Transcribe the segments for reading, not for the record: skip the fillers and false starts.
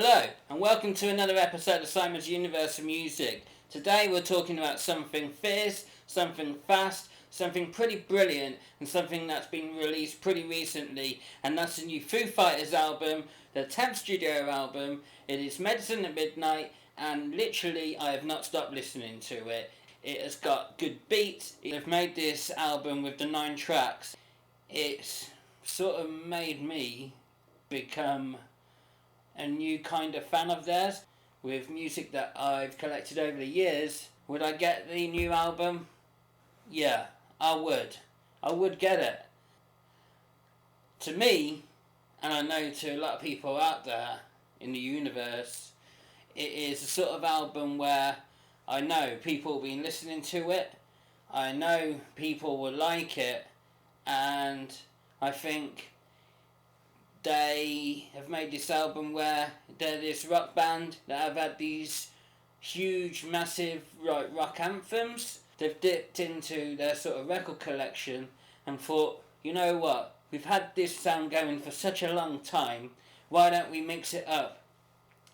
Hello, and welcome to another episode of Simon's Universe of Music. Today we're talking about something fierce, something fast, something pretty brilliant, and something that's been released pretty recently, and that's the new Foo Fighters album, the 10th studio album. It is Medicine at Midnight, and literally I have not stopped listening to it. It has got good beats. They've made this album with the 9 tracks. It's sort of made me become a new kind of fan of theirs with music that I've collected over the years. Would I get the new album? Yeah, I would. I would get it. To me, and I know to a lot of people out there in the universe, it is a sort of album where I know people have been listening to it, I know people will like it, and I think they have made this album where they're this rock band that have had these huge, massive rock anthems. They've dipped into their sort of record collection and thought, you know what, we've had this sound going for such a long time, why don't we mix it up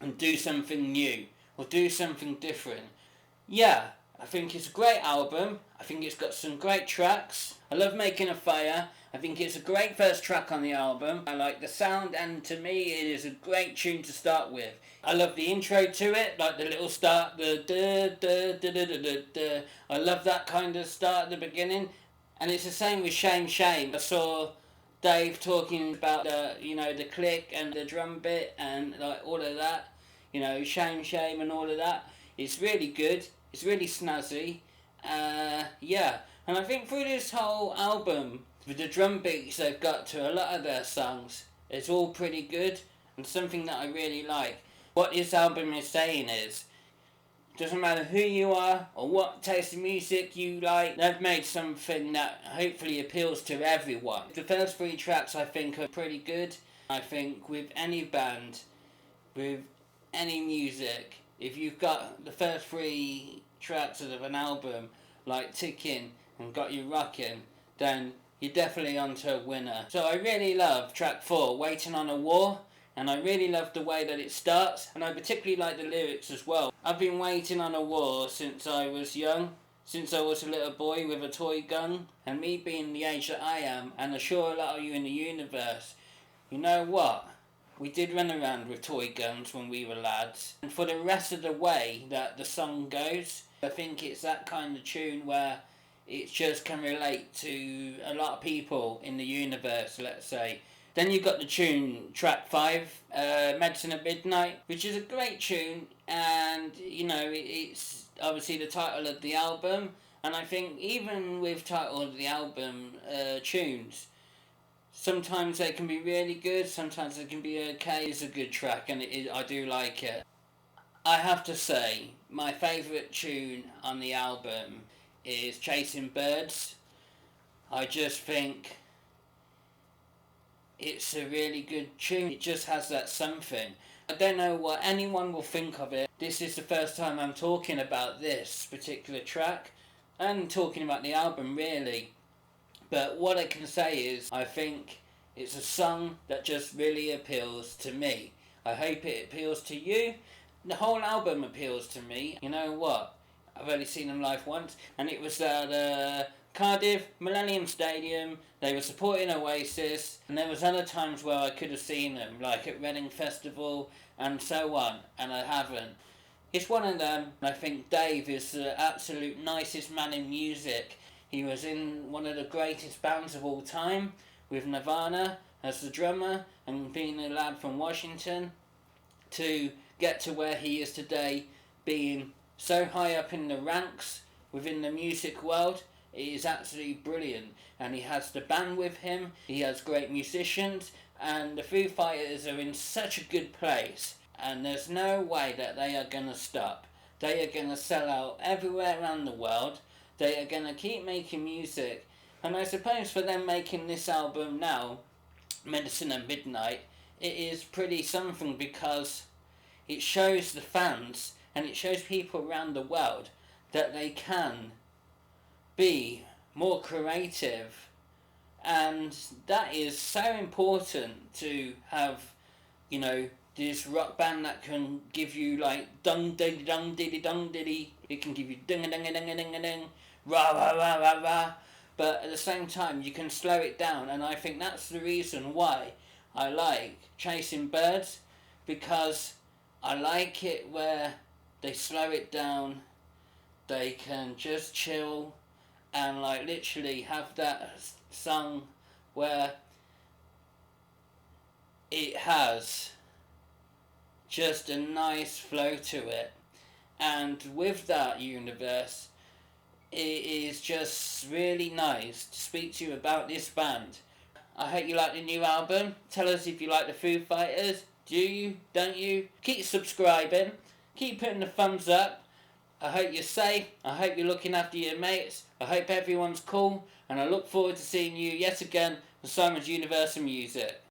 and do something new or do something different? Yeah, I think it's a great album. I think it's got some great tracks. I love Making a Fire. I think it's a great first track on the album. I like the sound, and to me it is a great tune to start with. I love the intro to it, like the little start, the da da da da da da da. I love that kind of start at the beginning. And it's the same with Shame Shame. I saw Dave talking about the click and the drum bit and like all of that. Shame Shame and all of that. It's really good. It's really snazzy. Yeah. And I think through this whole album, with the drum beats they've got to a lot of their songs, it's all pretty good and something that I really like. What this album is saying is, doesn't matter who you are or what taste of music you like, they've made something that hopefully appeals to everyone. The first 3 tracks I think are pretty good. I think with any band, with any music, if you've got the first 3 tracks of an album like ticking and got you rocking, then you're definitely onto a winner. So I really love track 4, Waiting on a War, and I really love the way that it starts, and I particularly like the lyrics as well. I've been waiting on a war since I was young, since I was a little boy with a toy gun, and me being the age that I am, and I'm sure a lot of you in the universe, you know what? We did run around with toy guns when we were lads. And for the rest of the way that the song goes, I think it's that kind of tune where it just can relate to a lot of people in the universe, let's say. Then you've got the tune, track 5, Medicine at Midnight, which is a great tune, and, it's obviously the title of the album, and I think even with title of the album tunes, sometimes they can be really good, sometimes they can be okay. It's a good track, and I do like it. I have to say, my favourite tune on the album is Chasing Birds. I just think it's a really good tune. It just has that something. I don't know what anyone will think of it. This is the first time I'm talking about this particular track and talking about the album really. But what I can say is I think it's a song that just really appeals to me. I hope it appeals to you. The whole album appeals to me. You know what? I've only seen them live once, and it was at Cardiff Millennium Stadium. They were supporting Oasis, and there was other times where I could have seen them, like at Reading Festival and so on, and I haven't. It's one of them. I think Dave is the absolute nicest man in music. He was in one of the greatest bands of all time, with Nirvana as the drummer, and being a lad from Washington, to get to where he is today, being so high up in the ranks within the music world. It is absolutely brilliant, and he has the band with him, he has great musicians, and the Foo Fighters are in such a good place, and there's no way that they are going to stop. They are going to sell out everywhere around the world. They are going to keep making music, and I suppose for them making this album now, Medicine at Midnight, it is pretty something, because it shows the fans and it shows people around the world that they can be more creative, and that is so important to have, this rock band that can give you like dung diddy dung diddy dung diddy. It can give you ding a ding a ding a ding a ding, rah rah rah rah rah. But at the same time, you can slow it down, and I think that's the reason why I like Chasing Birds, because I like it where they slow it down. They can just chill and like literally have that song where it has just a nice flow to it. And with that universe, it is just really nice to speak to you about this band. I hope you like the new album. Tell us if you like the Foo Fighters. Do you? Don't you? Keep subscribing. Keep putting the thumbs up. I hope you're safe. I hope you're looking after your mates. I hope everyone's cool. And I look forward to seeing you yet again on Simon's Universal Music.